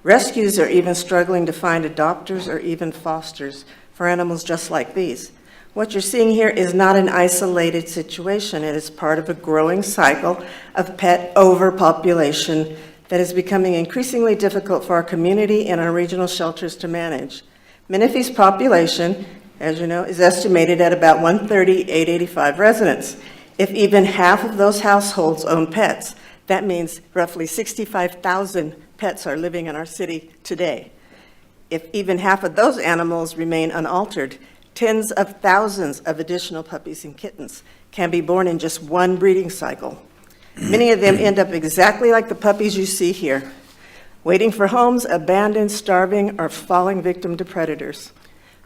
Rescues are even struggling to find adopters or even fosters for animals just like these. What you're seeing here is not an isolated situation. It is part of a growing cycle of pet overpopulation that is becoming increasingly difficult for our community and our regional shelters to manage. Menifee's population, as you know, is estimated at about 130,885 residents. If even half of those households own pets, that means roughly 65,000 pets are living in our city today. If even half of those animals remain unaltered, tens of thousands of additional puppies and kittens can be born in just one breeding cycle. Many of them end up exactly like the puppies you see here, waiting for homes, abandoned, starving, or falling victim to predators.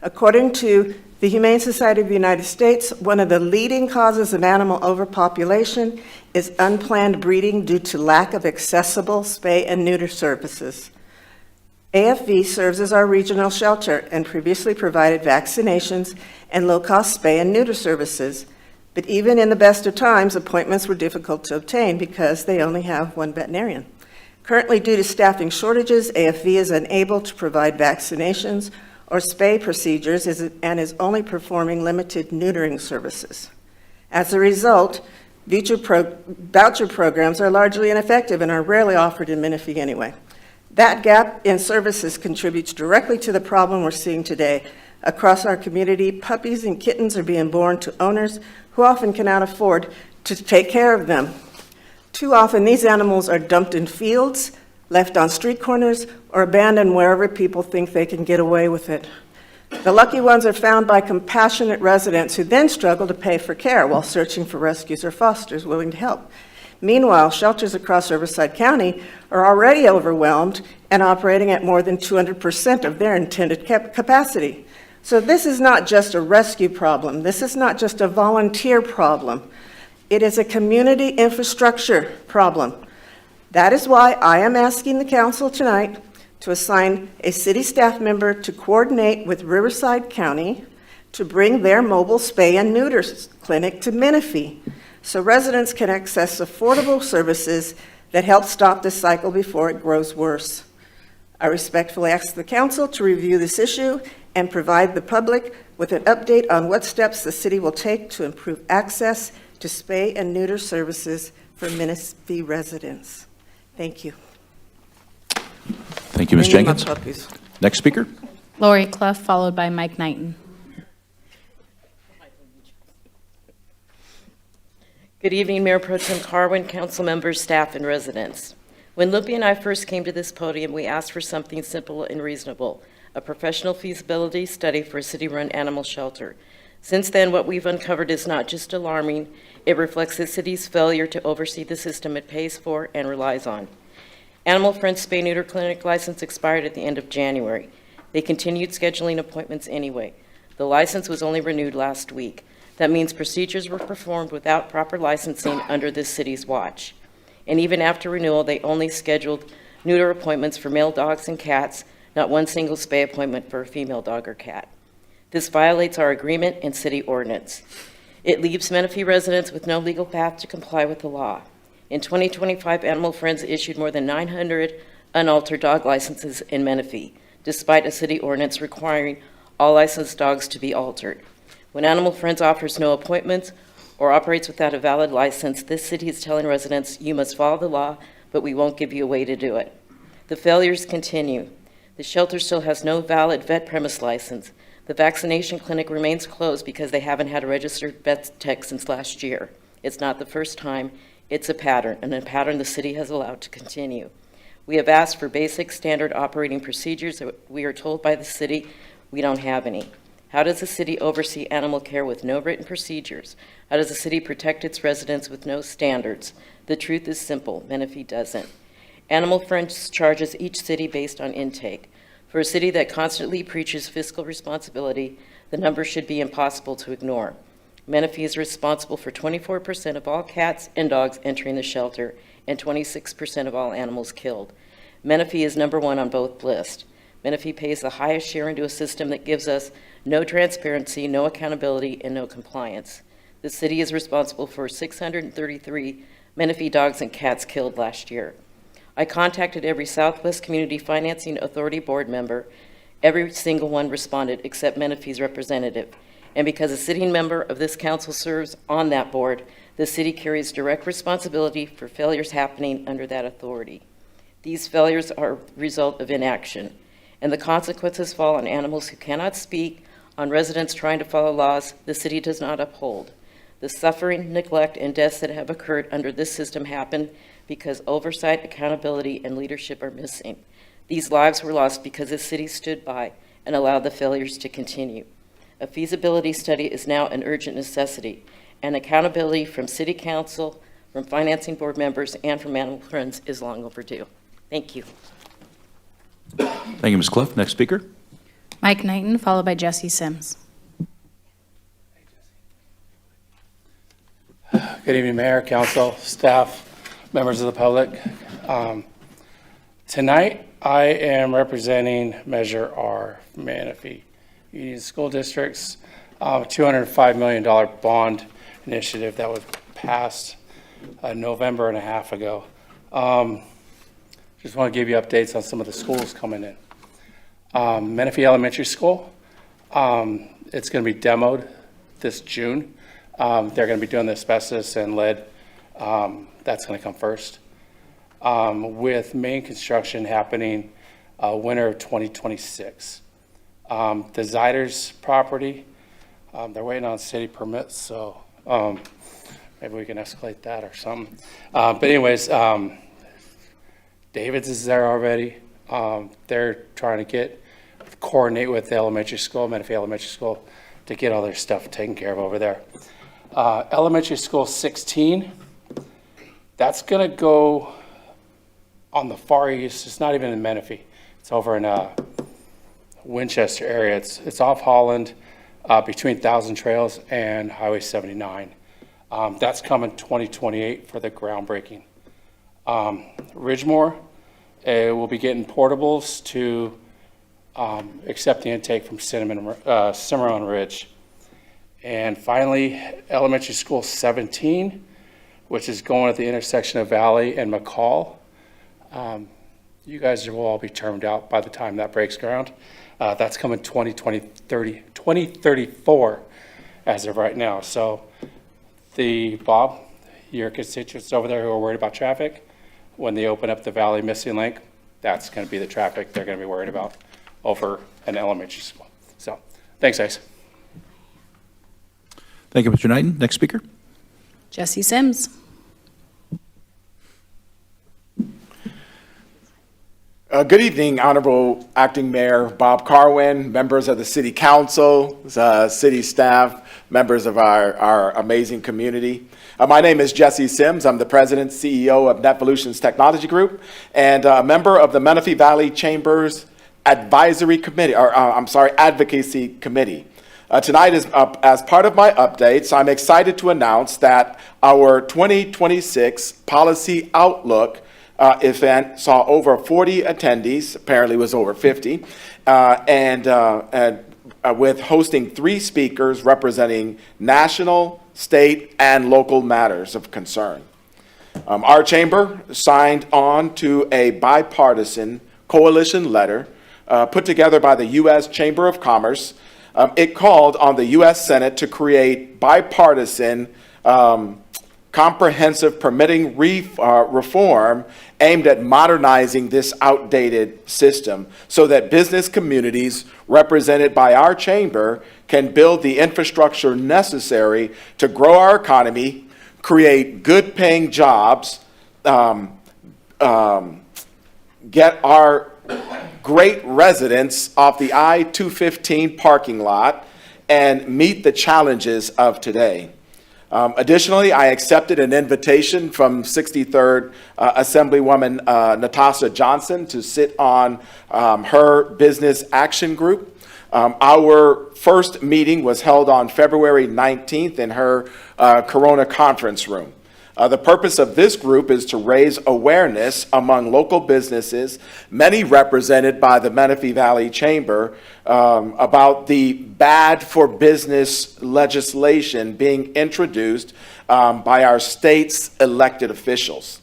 According to the Humane Society of the United States, one of the leading causes of animal overpopulation is unplanned breeding due to lack of accessible spay and neuter services. AFV serves as our regional shelter and previously provided vaccinations and low-cost spay and neuter services. But even in the best of times, appointments were difficult to obtain because they only have one veterinarian. Currently, due to staffing shortages, AFV is unable to provide vaccinations or spay procedures and is only performing limited neutering services. As a result, voucher programs are largely ineffective and are rarely offered in Menifee anyway. That gap in services contributes directly to the problem we're seeing today. Across our community, puppies and kittens are being born to owners who often cannot afford to take care of them. Too often, these animals are dumped in fields, left on street corners, or abandoned wherever people think they can get away with it. The lucky ones are found by compassionate residents who then struggle to pay for care while searching for rescues or fosters willing to help. Meanwhile, shelters across Riverside County are already overwhelmed and operating at more than 200% of their intended capacity. So this is not just a rescue problem. This is not just a volunteer problem. It is a community infrastructure problem. That is why I am asking the council tonight to assign a city staff member to coordinate with Riverside County to bring their mobile spay and neuter clinic to Menifee, so residents can access affordable services that help stop this cycle before it grows worse. I respectfully ask the council to review this issue and provide the public with an update on what steps the city will take to improve access to spay and neuter services for Menifee residents. Thank you. Thank you, Ms. Bring in my Jenkins. puppies. Next speaker. Lori Clough, followed by Mike Knighton. Good evening, Mayor Pro Tem Carwin, council members, staff, and residents. When Lupe and I first came to this podium, we asked for something simple and reasonable, a professional feasibility study for a city-run animal shelter. Since then, what we've uncovered is not just alarming, it reflects the city's failure to oversee the system it pays for and relies on. Animal Friends Spay Neuter Clinic license expired at the end of January. They continued scheduling appointments anyway. The license was only renewed last week. That means procedures were performed without proper licensing under this city's watch. And even after renewal, they only scheduled neuter appointments for male dogs and cats, not one single spay appointment for a female dog or cat. This violates our agreement and city ordinance. It leaves Menifee residents with no legal path to comply with the law. In 2025, Animal Friends issued more than 900 unaltered dog licenses in Menifee, despite a city ordinance requiring all licensed dogs to be altered. When Animal Friends offers no appointments or operates without a valid license, this city is telling residents, you must follow the law, but we won't give you a way to do it. The failures continue. The shelter still has no valid vet premise license. The vaccination clinic remains closed because they haven't had a registered vet tech since last year. It's not the first time. It's a pattern, and a pattern the city has allowed to continue. We have asked for basic standard operating procedures that we are told by the city we don't have any. How does the city oversee animal care with no written procedures? How does the city protect its residents with no standards? The truth is simple, Menifee doesn't. Animal Friends charges each city based on intake. For a city that constantly preaches fiscal responsibility, the numbers should be impossible to ignore. Menifee is responsible for 24% of all cats and dogs entering the shelter and 26% of all animals killed. Menifee is number one on both lists. Menifee pays the highest share into a system that gives us no transparency, no accountability, and no compliance. The city is responsible for 633 Menifee dogs and cats killed last year. I contacted every Southwest Community Financing Authority board member. Every single one responded except Menifee's representative. And because a sitting member of this council serves on that board, the city carries direct responsibility for failures happening under that authority. These failures are a result of inaction, and the consequences fall on animals who cannot speak, on residents trying to follow laws the city does not uphold. The suffering, neglect, and deaths that have occurred under this system happen because oversight, accountability, and leadership are missing. These lives were lost because the city stood by and allowed the failures to continue. A feasibility study is now an urgent necessity, and accountability from City Council, from financing board members, and from Animal Friends is long overdue. Thank you. Thank you, Ms. Clough. Next speaker. Mike Knighton, followed by Jesse Sims. Good evening, Mayor, Council, staff, members of the public. Tonight, I am representing Measure R, Menifee Union School District's $205 million bond initiative that was passed a November and a half ago. Just want to give you updates on some of the schools coming in. Menifee Elementary School, it's going to be demoed this June. They're going to be doing the asbestos and lead. That's going to come first. With main construction happening winter of 2026. The Ziders property, they're waiting on city permits, so maybe we can escalate that or something. But anyways, David's is there already. They're trying to get coordinate with the elementary school, Menifee Elementary School, to get all their stuff taken care of over there. Elementary School 16, that's going to go on the far east. It's not even in Menifee. It's over in Winchester area. It's off Holland, between Thousand Trails and Highway 79. That's coming 2028 for the groundbreaking. Ridgemore, we'll be getting portables to accept the intake from Cimarron Ridge. And finally, Elementary School 17, which is going at the intersection of Valley and McCall. You guys will all be termed out by the time that breaks ground. That's coming 2034 as of right now. So Bob, your constituents over there who are worried about traffic, when they open up the Valley missing link, that's going to be the traffic they're going to be worried about over an elementary school. So thanks, guys. Thank you, Mr. Knighton. Next speaker. Jesse Sims. Good evening, Honorable Acting Mayor Bob Carwin, members of the City Council, city staff, members of our amazing community. My name is Jesse Sims. I'm the President, CEO of Netvolutions Technology Group, and a member of the Menifee Valley Chambers Advisory Committee, Advocacy Committee. Tonight, as part of my updates, I'm excited to announce that our 2026 Policy Outlook event saw over 40 attendees, apparently it was over 50, and with hosting 3 speakers representing national, state, and local matters of concern. Our chamber signed on to a bipartisan coalition letter put together by the U.S. Chamber of Commerce. It called on the U.S. Senate to create bipartisan comprehensive permitting reform aimed at modernizing this outdated system so that business communities represented by our chamber can build the infrastructure necessary to grow our economy, create good paying jobs, get our great residents off the I-215 parking lot, and meet the challenges of today. Additionally, I accepted an invitation from 63rd Assemblywoman Natasha Johnson to sit on her business action group. Our first meeting was held on February 19th in her Corona conference room. The purpose of this group is to raise awareness among local businesses, many represented by the Menifee Valley Chamber, about the bad for business legislation being introduced by our state's elected officials.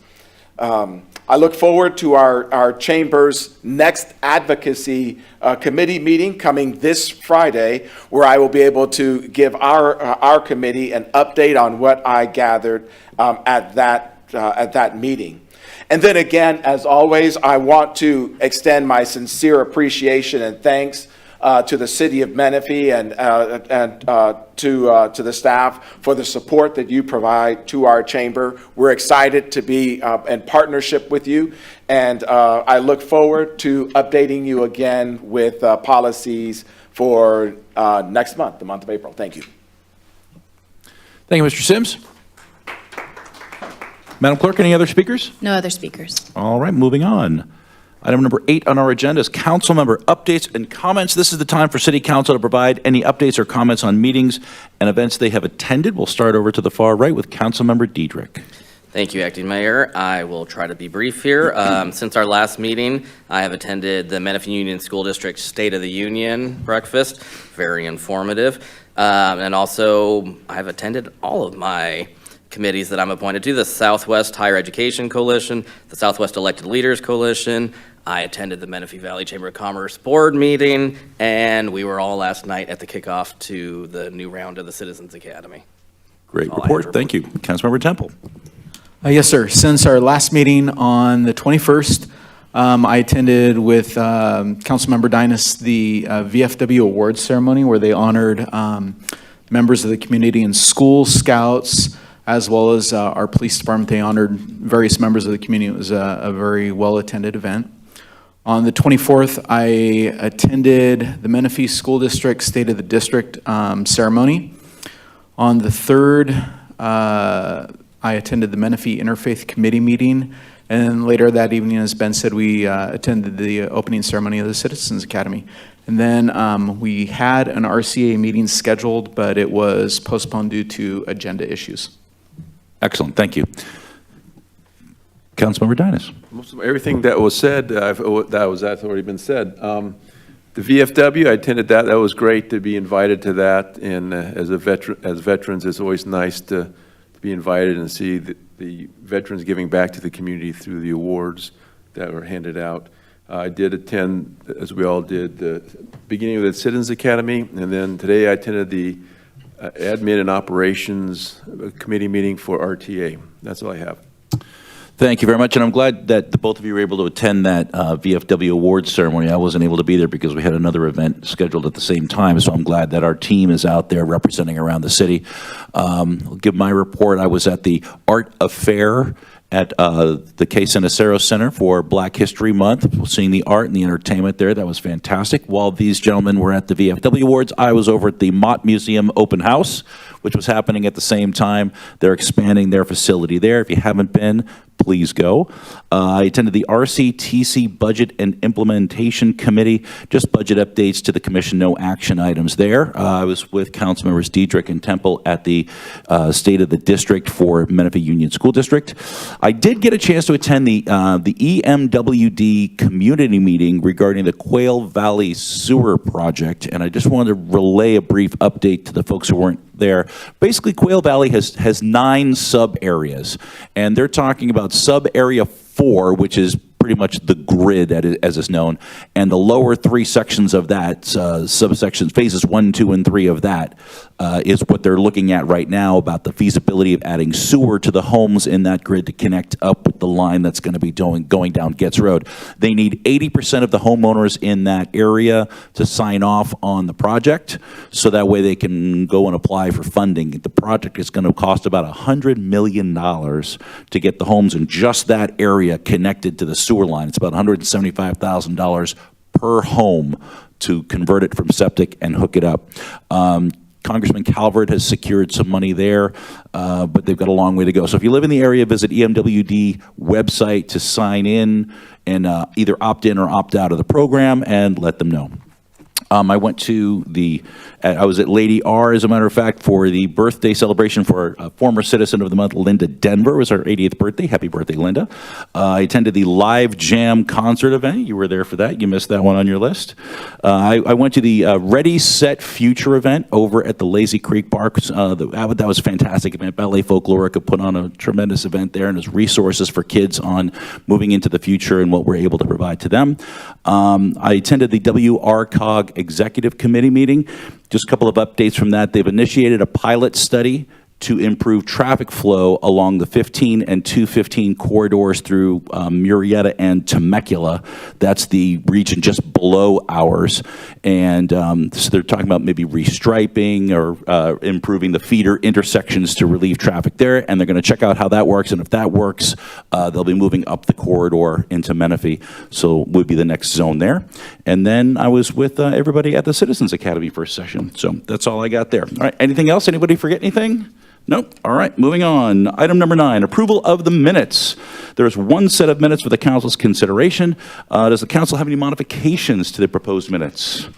I look forward to our chamber's next advocacy committee meeting coming this Friday, where I will be able to give our committee an update on what I gathered at that meeting. And then again, as always, I want to extend my sincere appreciation and thanks to the city of Menifee and to the staff for the support that you provide to our chamber. We're excited to be in partnership with you, and I look forward to updating you again with policies for next month, the month of April. Thank you. Thank you, Mr. Sims. Madam Clerk, any other speakers? No other speakers. All right, moving on. Item number 8 on our agenda is council member updates and comments. This is the time for City Council to provide any updates or comments on meetings and events they have attended. We'll start over to the far right with Council Member Diedrich. Thank you, Acting Mayor. I will try to be brief here. Since our last meeting, I have attended the Menifee Union School District State of the Union breakfast, very informative. And also, I've attended all of my committees that I'm appointed to, the Southwest Higher Education Coalition, the Southwest Elected Leaders Coalition. I attended the Menifee Valley Chamber of Commerce Board meeting, and we were all last night at the kickoff to the new round of the Citizens Academy. Great report. Thank you. Councilmember Temple. Yes, sir. Since our last meeting on the 21st, I attended with Councilmember Dinas the VFW Awards ceremony where they honored members of the community and school scouts, as well as our police department. They honored various members of the community. It was a very well-attended event. On the 24th, I attended the Menifee School District State of the District ceremony. On the 3rd, I attended the Menifee Interfaith Committee meeting. And then later that evening, as Ben said, we attended the opening ceremony of the Citizens Academy. And then we had an RCA meeting scheduled, but it was postponed due to agenda issues. Excellent, thank you. Councilmember Dynas. Most of everything that was said, that's already been said. The VFW, I attended that. That was great to be invited to that. And as veterans, it's always nice to be invited and see the veterans giving back to the community through the awards that were handed out. I did attend, as we all did, the beginning of the Citizens Academy, and then today I attended the Admin and Operations Committee meeting for RTA. That's all I have. Thank you very much, and I'm glad that the both of you were able to attend that VFW awards ceremony. I wasn't able to be there because we had another event scheduled at the same time, so I'm glad that our team is out there representing around the city. I'll give my report. I was at the Art Affair at the K. Cenicero Center for Black History Month, seeing the art and the entertainment there. That was fantastic. While these gentlemen were at the VFW Awards, I was over at the Mott Museum Open House, which was happening at the same time. They're expanding their facility there. If you haven't been, please go. I attended the RCTC Budget and Implementation Committee, just budget updates to the commission, no action items there. I was with Councilmembers Diedrich and Temple at the State of the District for Menifee Union School District. I did get a chance to attend the EMWD community meeting regarding the Quail Valley Sewer Project, and I just wanted to relay a brief update to the folks who weren't there. Basically, Quail Valley has 9 sub-areas, and they're talking about sub-area 4, which is pretty much the grid as is known, and the lower 3 sections of that, subsections, phases 1, 2, and 3 of that, is what they're looking at right now about the feasibility of adding sewer to the homes in that grid to connect up with the line that's going to be going down Getz Road. They need 80% of the homeowners in that area to sign off on the project, so that way they can go and apply for funding. The project is going to cost about $100 million to get the homes in just that area connected to the sewer line. It's about $175,000 per home to convert it from septic and hook it up. Congressman Calvert has secured some money there, but they've got a long way to go. So if you live in the area, visit EMWD website to sign in and either opt in or opt out of the program and let them know. I went to I was at Lady R, as a matter of fact, for the birthday celebration for a former Citizen of the Month, Linda Denver. It was her 80th birthday. Happy birthday, Linda. I attended the Live Jam concert event. You were there for that. You missed that one on your list. I went to the Ready, Set, Future event over at the Lazy Creek Park. That was a fantastic event. Ballet Folklorica put on a tremendous event there, and there's resources for kids on moving into the future and what we're able to provide to them. I attended the WRCOG Executive Committee meeting. Just a couple of updates from that. They've initiated a pilot study to improve traffic flow along the 15 and 215 corridors through Murrieta and Temecula. That's the region just below ours. And so they're talking about maybe restriping or improving the feeder intersections to relieve traffic there. And they're going to check out how that works. And if that works, they'll be moving up the corridor into Menifee. So would be the next zone there. And then I was with everybody at the Citizens Academy first session. So that's all I got there. All right, anything else? Anybody forget anything? Nope. All right, moving on. Item number 9, approval of the minutes. There is one set of minutes for the council's consideration. Does the council have any modifications to the proposed minutes?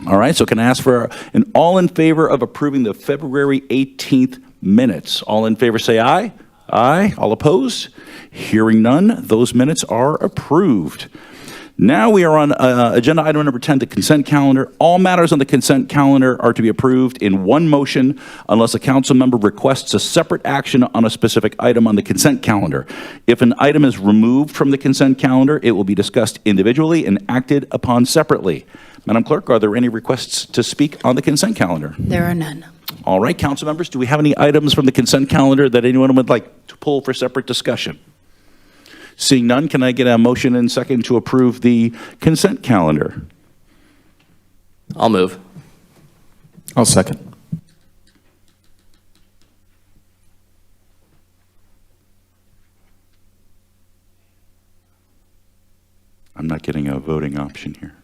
All right, so can I ask for an all in favor of approving the February 18th minutes? All in favor say aye. Aye. All opposed? Hearing none, those minutes are approved. Now we are on agenda item number 10, the consent calendar. All matters on the consent calendar are to be approved in one motion unless a council member requests a separate action on a specific item on the consent calendar. If an item is removed from the consent calendar, it will be discussed individually and acted upon separately. Madam Clerk, are there any requests to speak on the consent calendar? There are none. All right, council members, do we have any items from the consent calendar that anyone would like to pull for separate discussion? Seeing none, can I get a motion and second to approve the consent calendar? I'll move. I'll second. I'm not getting a voting option here.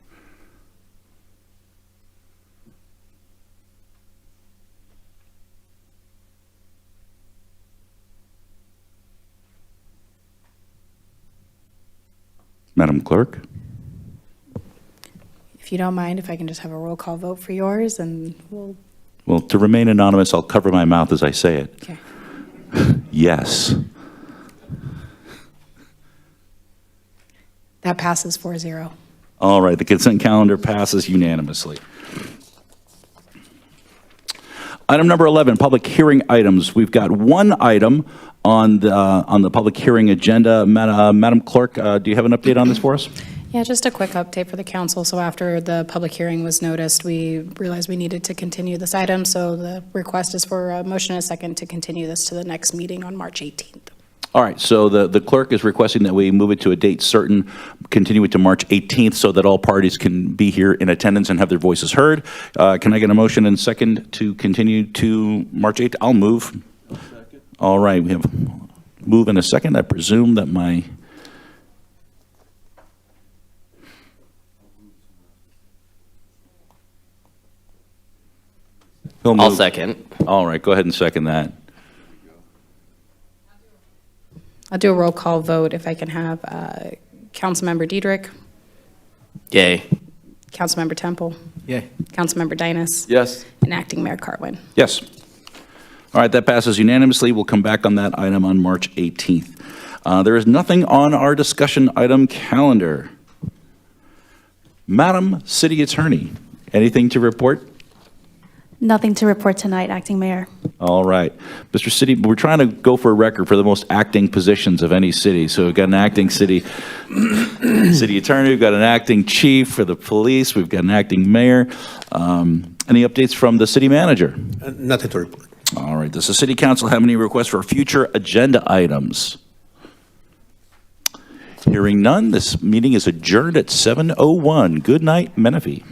Madam Clerk? If you don't mind, if I can just have a roll call vote for yours, and we'll, Well, to remain anonymous, I'll cover my mouth as I say it. okay. Yes. That passes 4-0. All right, the consent calendar passes unanimously. Item number 11, public hearing items. We've got one item on the public hearing agenda. Madam Clerk, do you have an update on this for us? Yeah, just a quick update for the council. So after the public hearing was noticed, we realized we needed to continue this item. So the request is for a motion and a second to continue this to the next meeting on March 18th. All right, so the clerk is requesting that we move it to a date certain, continue it to March 18th, so that all parties can be here in attendance and have their voices heard. Can I get a motion and second to continue to March 8th? I'll move. All right, we have move in a second. I presume that my... I'll second. All right, go ahead and second that. I'll do a roll call vote if I can have Councilmember Diedrich, Yay. Councilmember Temple, Yay. Councilmember Dynas, Yes. and Acting Mayor Carwin. Yes. All right, that passes unanimously. We'll come back on that item on March 18th. There is nothing on our discussion item calendar. Madam City Attorney, anything to report? Nothing to report tonight, Acting Mayor. All right. Mr. City, we're trying to go for a record for the most acting positions of any city. So we've got an acting city attorney, we've got an acting chief for the police, we've got an acting mayor. Any updates from the city manager? Nothing to report. All right. Does the city council have any requests for future agenda items? Hearing none, this meeting is adjourned at 7:01. Good night, Menifee.